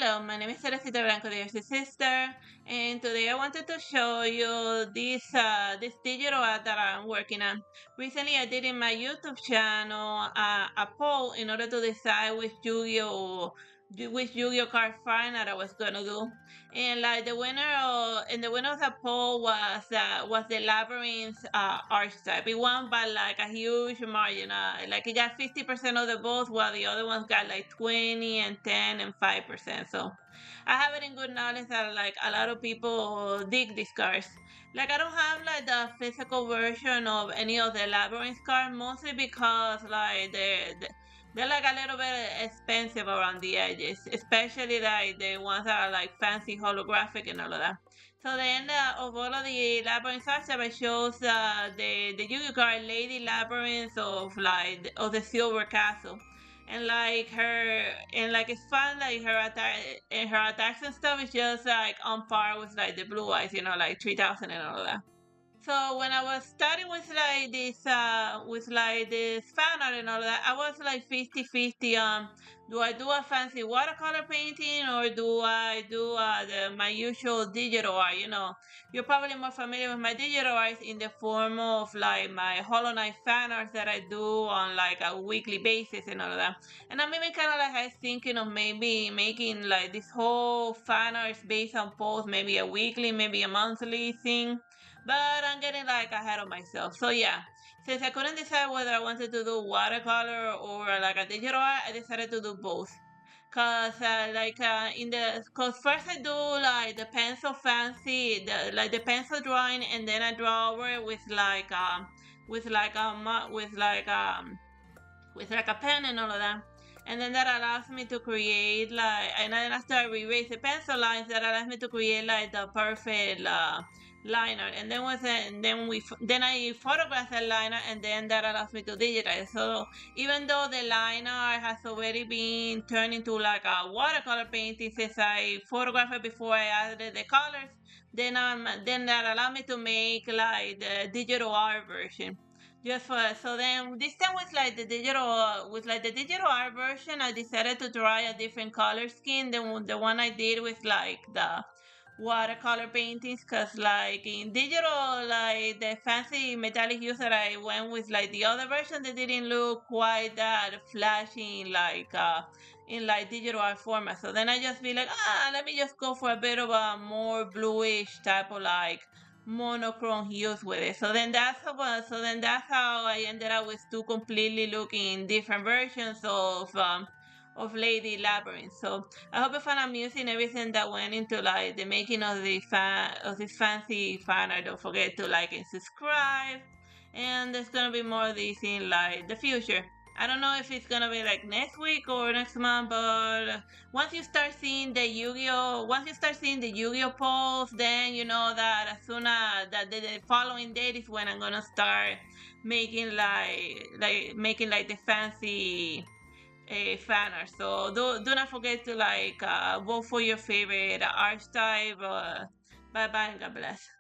Hello, my name is Artsy the Artsy Sister, and today I wanted to show you this digital art that I'm working on. Recently, I did in my YouTube channel a poll in order to decide which Yu-Gi-Oh card fine that I was gonna do, and like the winner of the poll was the Labyrinth archetype. It won by like a huge margin. Like it got 50% of the votes, while the other ones got like 20 and 10 and 5%. So I have it in good knowledge that like a lot of people dig these cards. Like I don't have like the physical version of any of the Labyrinth cards, mostly because like they're like a little bit expensive around the edges, especially like the ones that are like fancy holographic and all of that. So the end of all of the Labyrinth archetype shows the Yu-Gi-Oh card Lady Labrynth of the Silver Castle, and like it's fun, like her attacks and stuff is just like on par with like the Blue Eyes, like 3000 and all of that. So when I was starting with like this fan art and all that, I was like 50-50. Do I do a fancy watercolor painting, or do I do my usual digital art? You're probably more familiar with my digital art in the form of like my Hollow Knight fan art that I do on like a weekly basis and all of that. And I'm even kind of like thinking of maybe making like this whole fan art based on posts, maybe a weekly, maybe a monthly thing, but I'm getting like ahead of myself. So yeah, since I couldn't decide whether I wanted to do watercolor or like a digital art, I decided to do both. Cause first I do like the pencil fancy, the pencil drawing, and then I draw over it with like a with like a pen and all of that. And then that allows me to create like, and then after I erase the pencil lines, that allows me to create like the perfect liner. And then then I photograph the liner, and then that allows me to digitize. So even though the liner has already been turned into like a watercolor painting since I photographed it before I added the colors, then that allows me to make like the digital art version. Just for so then this time with the digital art version, I decided to try a different color scheme than the one I did with like the watercolor paintings, because like in digital, like the fancy metallic hues that I went with, like the other version, they didn't look quite that flashy in like digital art format. So then I just be like, let me just go for a bit of a more bluish type of like monochrome hues with it. So then that's how I ended up with two completely looking different versions of Lady Labrynth. So I hope you found amusing everything that went into like the making of this fancy fan art. Don't forget to like and subscribe. And there's gonna be more of these in like the future. I don't know if it's gonna be like next week or next month, but once you start seeing the Yu-Gi-Oh polls, then you know that as soon as that the following date is when I'm gonna start making making like the fancy fan art. So do not forget to like vote for your favorite archetype. Bye bye and God bless.